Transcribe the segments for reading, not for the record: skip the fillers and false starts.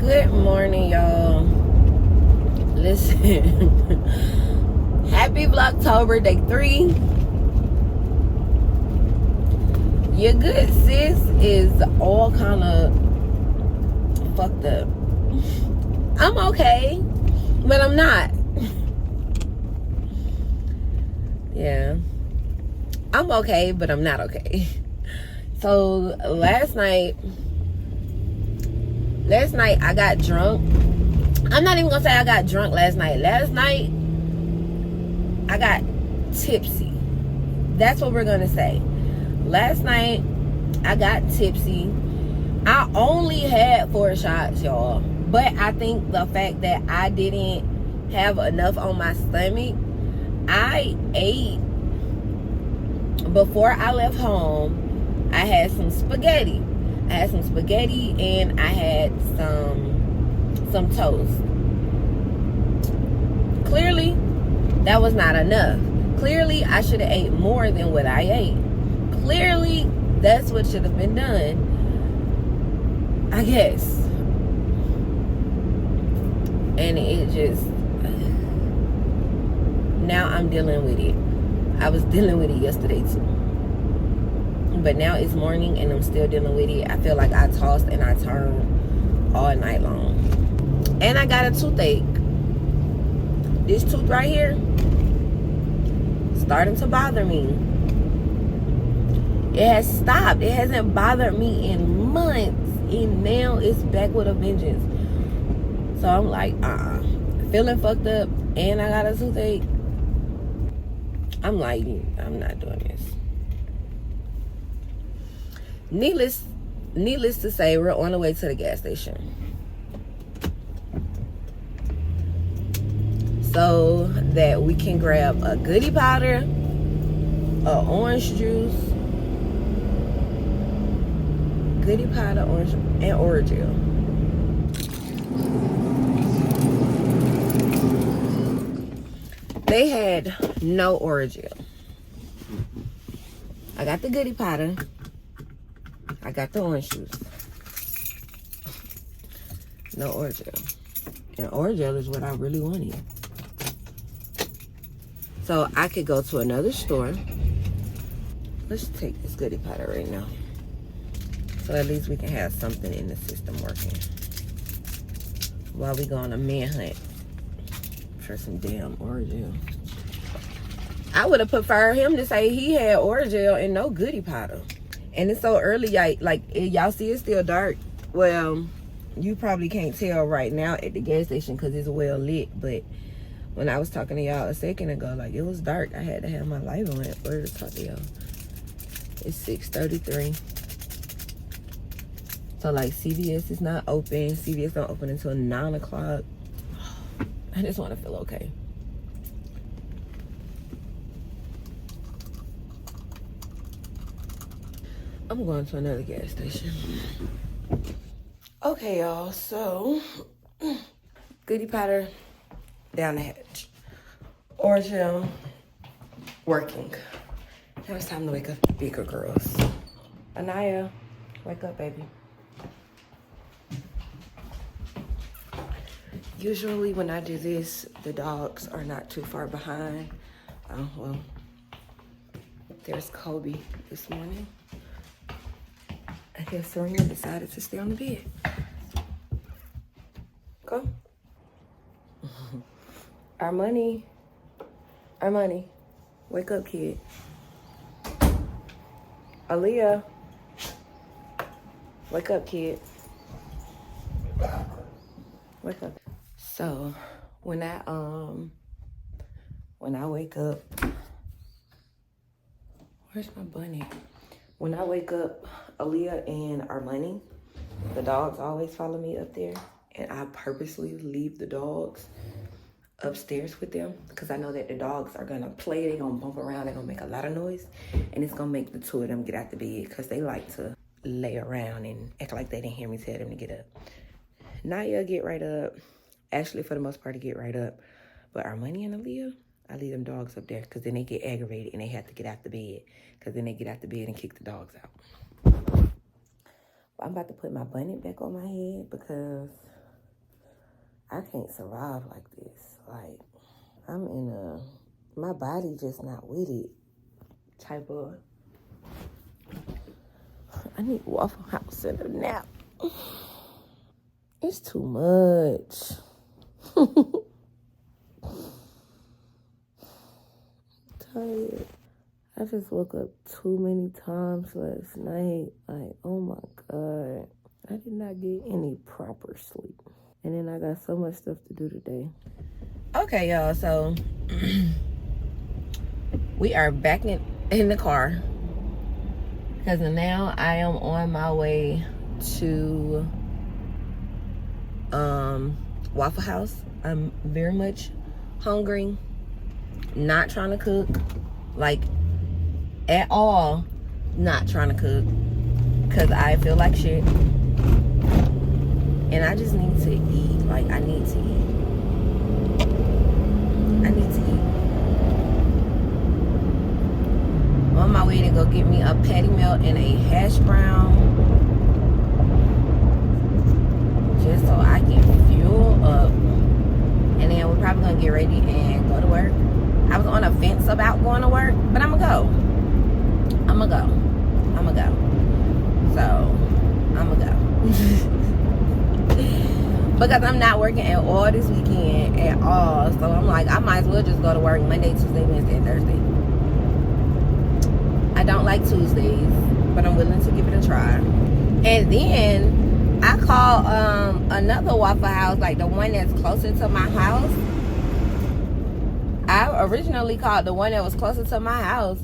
Good morning, y'all. Listen, happy Vlogtober, day 3. Your good sis is all kind of fucked up. I'm okay, but I'm not. Yeah, I'm okay, but I'm not okay. So last night I got drunk. I'm not even gonna say I got drunk last night. Last night I got tipsy. That's what we're gonna say. Last night I got tipsy. I only had 4 shots, y'all. But I think the fact that I didn't have enough on my stomach, I ate before I left home. I had some spaghetti. And I had some toast. Clearly, that was not enough. Clearly, I should have ate more than what I ate. Clearly, that's what should have been done, I guess. And it just, now I'm dealing with it. I was dealing with it yesterday too. But now it's morning and I'm still dealing with it. I feel like I tossed and I turned all night long. And I got a toothache. This tooth right here starting to bother me. It has stopped. It hasn't bothered me in months. And now it's back with a vengeance. So I'm like, feeling fucked up and I got a toothache. I'm like, I'm not doing this. Needless to say, we're on the way to the gas station. So that we can grab a goodie powder, a orange juice, goodie powder, orange, and Oreo. They had no Oreo. I got the goodie powder. I got the orange juice. No Oreo. And Oreo is what I really wanted. So I could go to another store. Let's take this goodie powder right now. So at least we can have something in the system working. While we go on a manhunt for some damn Oreo. I would have preferred him to say he had Oreo and no goodie powder. And it's so early, like y'all see it's still dark. Well, you probably can't tell right now at the gas station because it's well lit. But when I was talking to y'all a second ago, like it was dark. I had to have my light on in order to talk to y'all. It's 6:33. So like CVS is not open. CVS don't open until 9 o'clock. I just want to feel okay. I'm going to another gas station. Okay, y'all. So, goodie powder down the hatch. Oreo working. Now it's time to wake up the bigger girls. Anaya, wake up, baby. Usually when I do this, the dogs are not too far behind. Well, there's Kobe this morning. I guess Serena decided to stay on the bed. Go. Armani. Wake up, kid. Aaliyah. Wake up, kid. Wake up. So when I wake up, where's my bunny? When I wake up, Aaliyah and Armani, the dogs always follow me up there, and I purposely leave the dogs upstairs with them because I know that the dogs are gonna play, they're gonna bump around, they're gonna make a lot of noise, and it's gonna make the 2 of them get out the bed because they like to lay around and act like they didn't hear me tell them to get up. Naya get right up. Ashley, for the most part, to get right up. But Armani and Aaliyah, I leave them dogs up there because then they get aggravated and they have to get out the bed because then they get out the bed and kick the dogs out. I'm about to put my bonnet back on my head because I can't survive like this. Like, I'm in my body just not with it type of. I need Waffle House and a nap. It's too much. Tired. I just woke up too many times last night. Like, oh my God. I did not get any proper sleep. And then I got so much stuff to do today. Okay, y'all, so we are back in the car. Because now I am on my way to Waffle House. I'm very much hungry. Not trying to cook. Like, at all. Not trying to cook. Because I feel like shit. And I just need to eat. Like, I need to eat. I need to eat. On my way to go get me a patty melt and a hash brown. Just so I can fuel up. And then we're probably going to get ready and go to work. I was on a fence about going to work. But I'm going to go. I'm going to go. I'm going to go. So, I'm going to go. Because I'm not working at all this weekend at all. So I'm like, I might as well just go to work Monday, Tuesday, Wednesday, and Thursday. I don't like Tuesdays, but I'm willing to give it a try. And then I called another Waffle House, like the one that's closer to my house. I originally called the one that was closer to my house.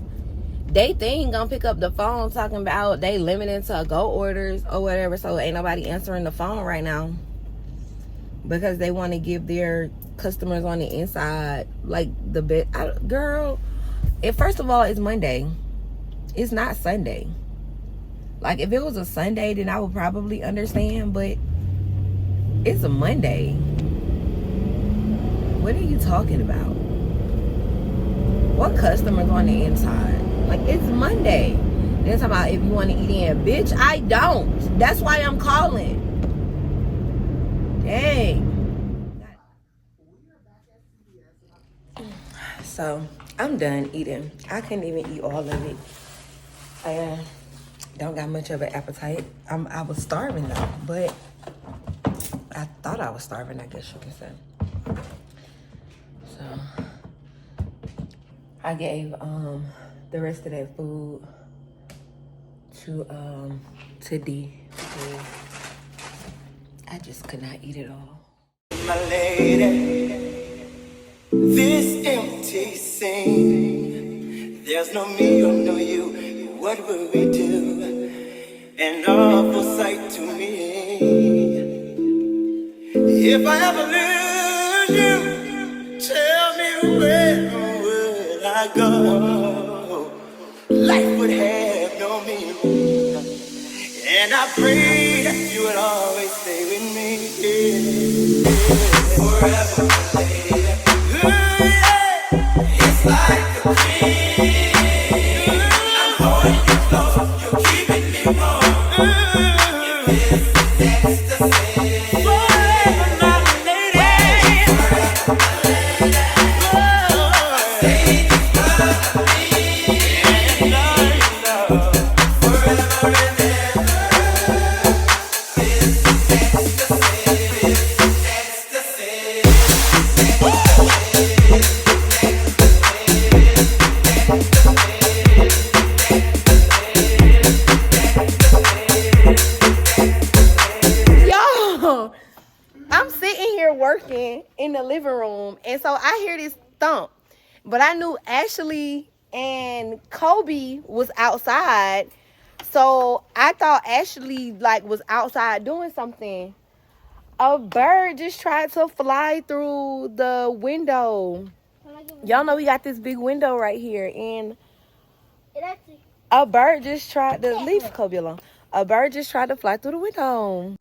They ain't gonna pick up the phone talking about they limited to go orders or whatever, so ain't nobody answering the phone right now. Because they want to give their customers on the inside, like, the bit. Girl, first of all, it's Monday. It's not Sunday. Like, if it was a Sunday, then I would probably understand, but it's a Monday. What are you talking about? What customers on the inside? Like, it's Monday. They're talking about if you want to eat in. Bitch, I don't. That's why I'm calling. Dang. So, I'm done eating. I couldn't even eat all of it. I don't got much of an appetite. I was starving though, but I thought I was starving, I guess you could say. So, I gave the rest of that food to D. Because I just could not eat it all. My lady, this empty scene, there's no me or no you, what will we do? An awful sight to me. If I ever lose you, tell me where would I go? Life would have no meaning, and I pray that you would always stay with me, forever, lady. It's like a dream. I'm holding you close, you're keeping me warm. This is ecstasy. Forever, my lady. Forever, my lady. Stay with me. And I know forever and ever. This is ecstasy. This is ecstasy. I'm sitting here working in the living room, and so I hear this thump. But I knew Ashley and Kobe was outside, so I thought Ashley was outside doing something. A bird just tried to fly through the window. Y'all know we got this big window right here, and a bird just tried to leave Kobe alone. A bird just tried to fly through the window.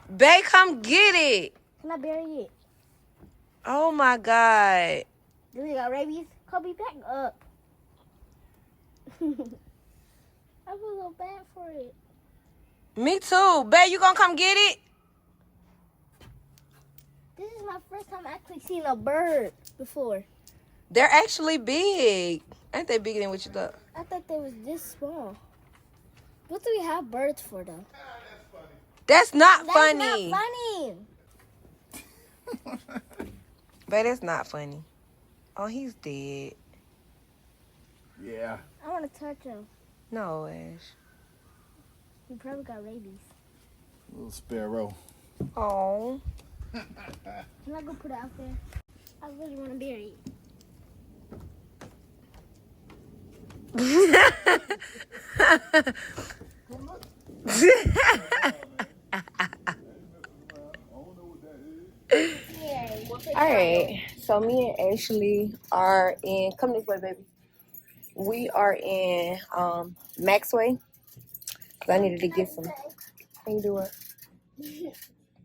Bae, come get it. Can I bury it? Oh my God. Do you got rabies? Kobe, back up. I feel so bad for it. Me too. Bae, you gonna come get it? This is my first time actually seeing a bird before. They're actually big. Ain't they bigger than what you thought? I thought they was this small. What do we have birds for though? That's not That's funny. not funny. But it's not funny. Oh, he's dead. Yeah. I want to touch him. No, Ash. He probably got rabies. Little sparrow. Oh. Can I go put it out there? I really want to bury it. All right, so me and Ashley are in, come this way, baby. We are in Maxway, because I needed to get some. Can you do it?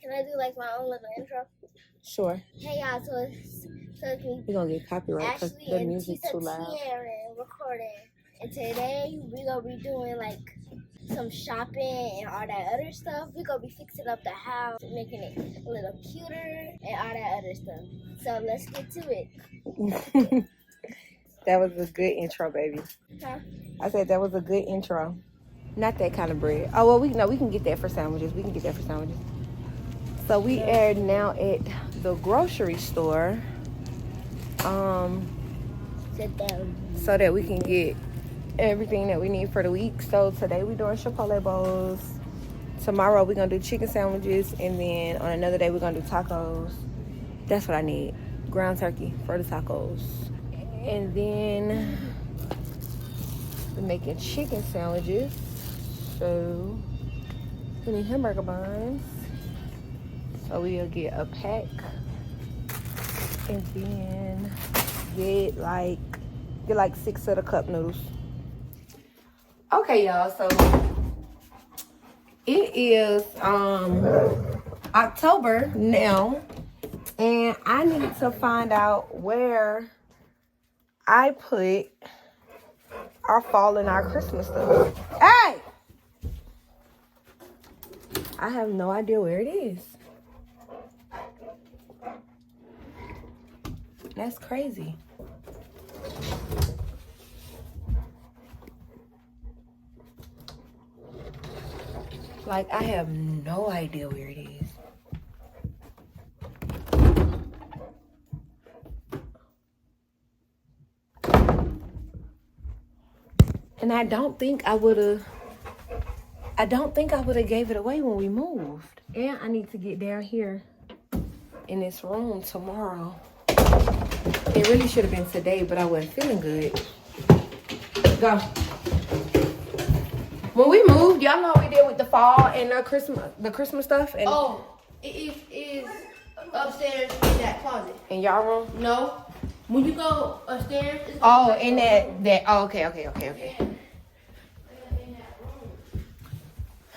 Can I do like my own little intro? Sure. Hey y'all, so it's me, We're going to get copyright because Ashley the and music's Tisa too loud. Tiaren recording. And today we gonna be doing like some shopping and all that other stuff. We gonna be fixing up the house, making it a little cuter and all that other stuff. So let's get to it. That was a good intro, baby. Huh? I said that was a good intro. Not that kind of bread. Oh, well, we can get that for sandwiches. We can get that for sandwiches. So we are now at the grocery store. Sit down. So that we can get everything that we need for the week. So today we're doing Chipotle bowls. Tomorrow we're gonna do chicken sandwiches, and then on another day we're gonna do tacos. That's what I need. Ground turkey for the tacos. And then we're making chicken sandwiches. So we need hamburger buns. So we'll get a pack and then get like 6 of the cup noodles. Okay, y'all, so it is October now, and I need to find out where I put our fall and our Christmas stuff. Hey! I have no idea where it is. That's crazy. Like, I have no idea where it is. And I don't think I would have gave it away when we moved. And I need to get down here in this room tomorrow. It really should have been today, but I wasn't feeling good. Go. When we moved, y'all know what we did with the fall and the Christmas stuff? And It is upstairs in that closet. in y'all room? No. When you go upstairs, it's Oh, in that. Oh, okay. All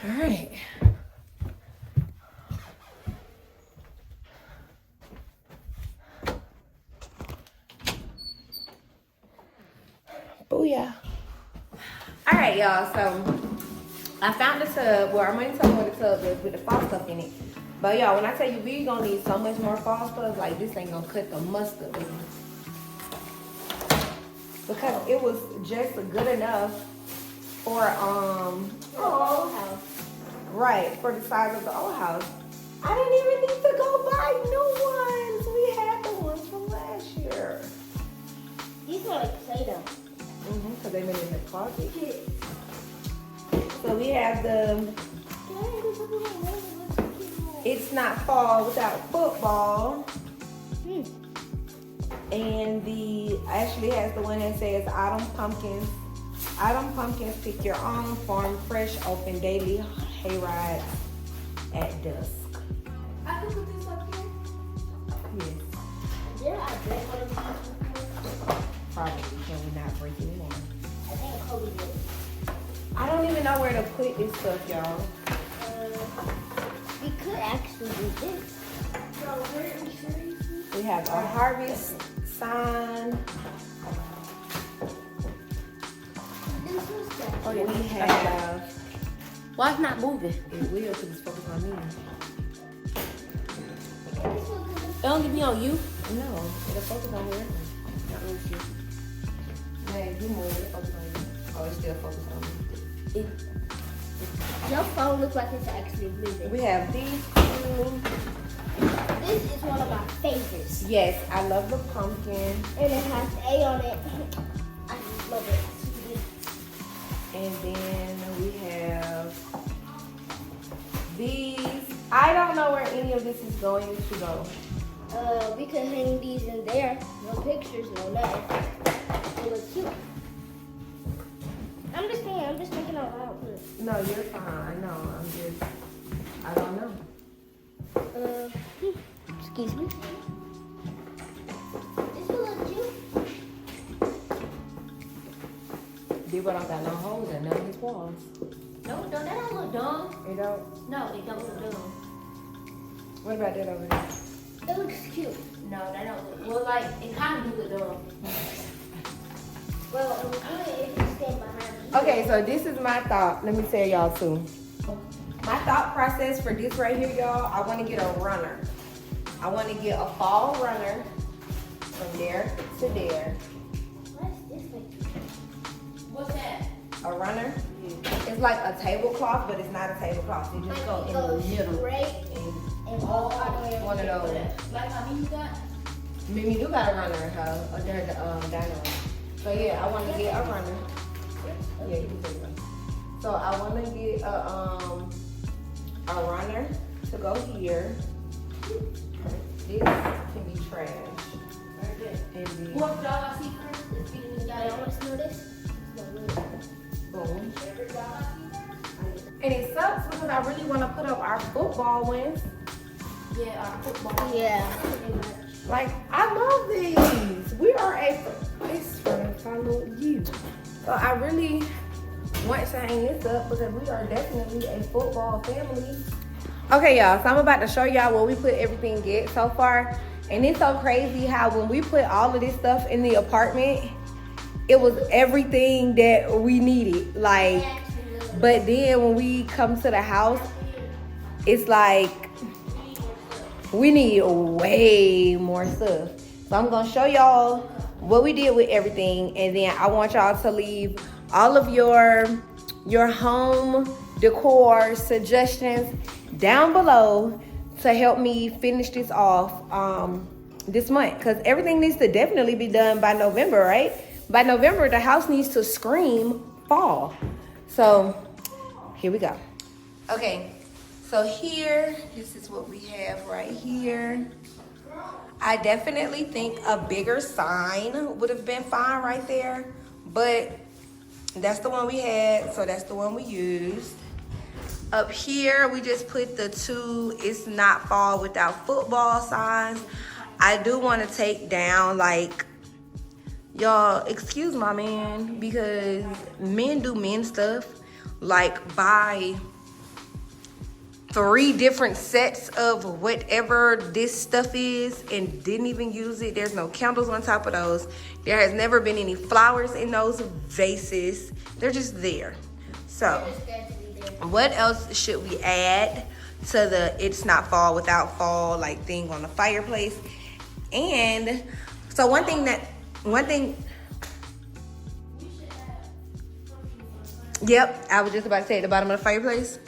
right. Booyah. All right, y'all. So I found the tub. Well, I'm going to tell you what the tub is with the fall stuff in it. But y'all, when I tell you we gonna need so much more fall stuff, like this ain't gonna cut the mustard, baby. Because it was just good enough for The old house. right, for the size of the old house. I didn't even need to go buy new ones. We had the ones from last year. These are like Play-Doh. Because they've been in the closet. So we have the It's Not Fall Without Football. And the Ashley has the one that says Autumn Pumpkins. Autumn Pumpkins, pick your own farm, fresh, open, daily hayrides at dusk. I can put this up here. Yes. Yeah, I break one of these. Probably. Can we not break it more? I think Kobe did. I don't even know where to put this stuff, y'all. We could actually do this. So where is We have a harvest sign. This was that. Oh, yeah, we have. Why it's not moving? It will because it's focused on me. This one could It only be on you. No, it'll focus on where? Not on you. Hey, you move, it'll focus on you. Oh, it's still focused on me. Your phone looks like it's actually moving. We have these two. This is one of my favorites. Yes, I love the pumpkin. And it has A on it. I just love it. And then we have these. I don't know where any of this is going to go. We could hang these in there. No pictures, no nothing. It looks cute. I'm just thinking out loud. No, you're fine. I know. I don't know. Excuse me. This will look cute. People don't got no holes in none of these walls. No, that don't look dumb. You don't? No, it don't look dumb. What about that over there? It looks cute. No, that don't look. Well, like it kind of do look dumb. Well, it would good if you stand behind me. Okay, so this is my thought. Let me tell y'all too. My thought process for this right here, y'all, I want to get a runner. I want to get a fall runner from there to there. What's this like? What's that? A runner. It's like a tablecloth, but it's not a tablecloth. It just go in the middle. Straight and all the way One of those. Like how many you got? Mimi do got a runner in her under the dining room. So yeah, I want to get a runner. Yeah, you can take it. So I want to get a runner to go here. This can be trash. And then What dog I see first? Let's get in the Y'all guy. want to smell this? boom. And it sucks because I really want to put up our football ones. Yeah, our football. Yeah. Like, I love these. We are a best friend. Follow you. So I really want to hang this up because we are definitely a football family. Okay, y'all. So I'm about to show y'all where we put everything at so far. And it's so crazy how when we put all of this stuff in the apartment, it was everything that we needed. Like, but then when we come to the house, it's like we need way more stuff. So I'm gonna show y'all what we did with everything, and then I want y'all to leave all of your home decor suggestions down below to help me finish this off this month, because everything needs to definitely be done by November, right? By November, the house needs to scream fall. So here we go. Okay, so here, this is what we have right here. I definitely think a bigger sign would have been fine right there, but that's the one we had, so that's the one we used. Up here, we just put the two "It's Not Fall Without Football" signs. I do want to take down, like, y'all, excuse my man, because men do men stuff, like buy 3 different sets of whatever this stuff is and didn't even use it. There's no candles on top of those. There has never been any flowers in those vases. They're just there. So what else should we add to the "It's Not Fall Without Fall" like thing on the fireplace? And so one thing, yep, I was just about to say at the bottom of the fireplace.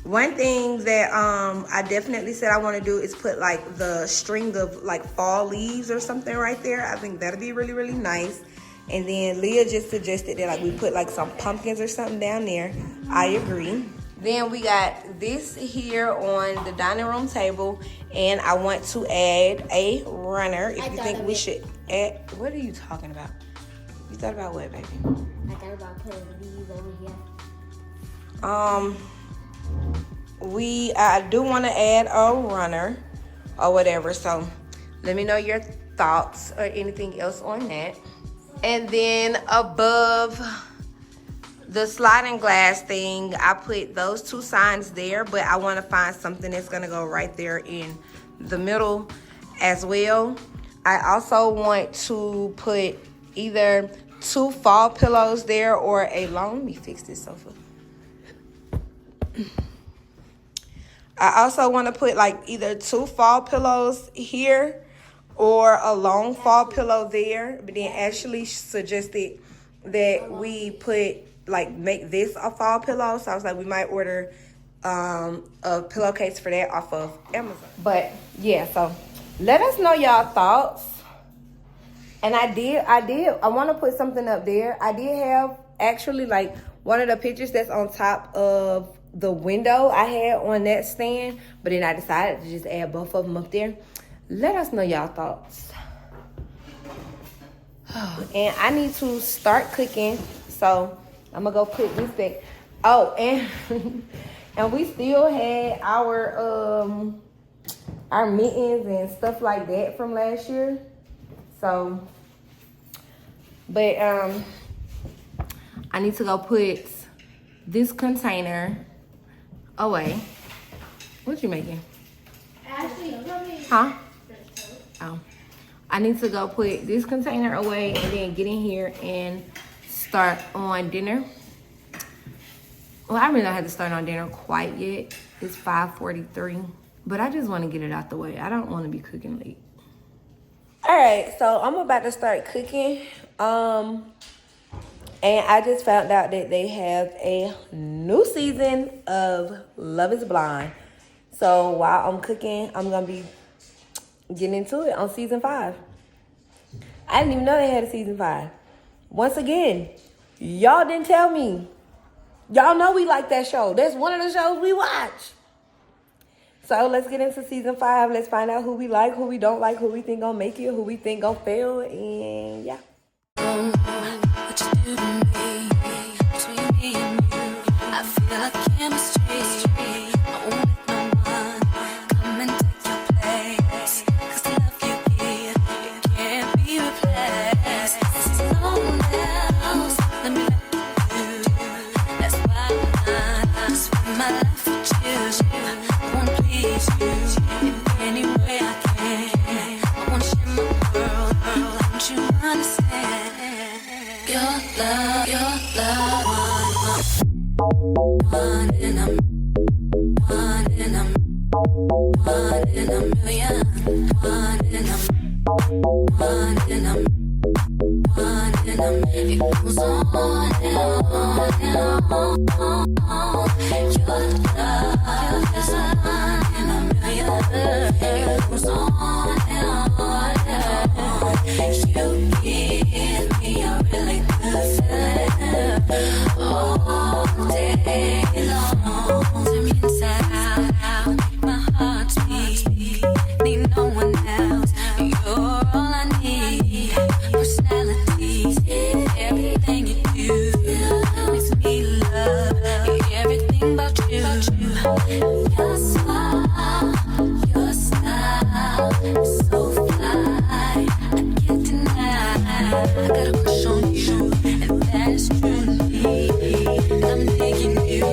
One thing that I definitely said I want to do is put like the string of like fall leaves or something right there. I think that'll be really, really nice. And then Leah just suggested that like we put like some pumpkins or something down there. I agree. Then we got this here on the dining room table, and I want to add a runner. If you think we should add, what are you talking about? You thought about what, baby? I thought about putting these over here. I do want to add a runner or whatever. So let me know your thoughts or anything else on that. And then above the sliding glass thing, I put those 2 signs there, but I want to find something that's going to go right there in the middle as well. I also want to put either 2 fall pillows there or a long, let me fix this sofa. I also want to put like either 2 fall pillows here or a long fall pillow there. But then Ashley suggested that we put like make this a fall pillow. So I was like, we might order a pillowcase for that off of Amazon. But yeah, so let us know y'all thoughts. And I want to put something up there. I did have actually like one of the pictures that's on top of the window I had on that stand, but then I decided to just add both of them up there. Let us know y'all thoughts. And I need to start cooking, so I'm gonna go put this back. Oh, and and we still had our mittens and stuff like that from last year. So, but I need to go put this container away. What you making? Ashley, Huh? Oh. I need to go put this container away and then get in here and start on dinner. Well, I really don't have to start on dinner quite yet. It's 5:43, but I just want to get it out the way. I don't want to be cooking late. All right, so I'm about to start cooking. And I just found out that they have a new season of Love is Blind. So while I'm cooking, I'm going to be getting into it on season 5. I didn't even know they had a season 5. Once again, y'all didn't tell me. Y'all know we like that show. That's one of the shows we watch. So let's get into season 5. Let's find out who we like, who we don't like, who we think gonna make it, who we think gonna fail, and yeah. What you do to me, between me and you, I feel like chemistry. I won't let no one come and take your place, 'cause the love you give, it can't be replaced. No one else, let me let you do. That's why I spend my life with you. I wanna please you in any way I can. I wanna share my world, don't you understand? Your love, one in a million, one in a it goes on and on and on. Your love is one in a million, it goes on and on and on. You give me a really good feeling all day long. Turn me inside out, make my heart speak. Need no one else, you're all I need. Personalities, everything you do makes me love everything about you. Your style is so fly, I can't deny. I got a crush on you, and that's true to me. I'm digging you.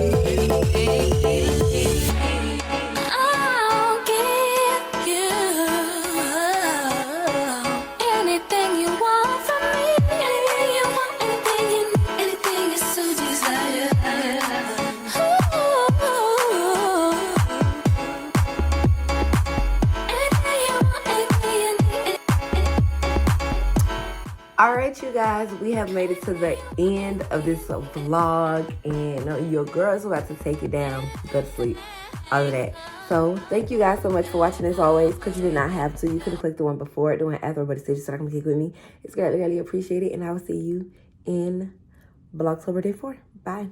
I'll give you anything you want from me. Anything you want, anything you need, anything you so desire. Anything you want, anything you need. All right, you guys, we have made it to the end of this vlog, and your girl's about to take it down, go to sleep, all of that. So thank you guys so much for watching as always, because you did not have to. You could have clicked the one before it, the one after, but instead you started to kick with me. It's greatly, really appreciated, and I will see you in Vlogtober day 4. Bye.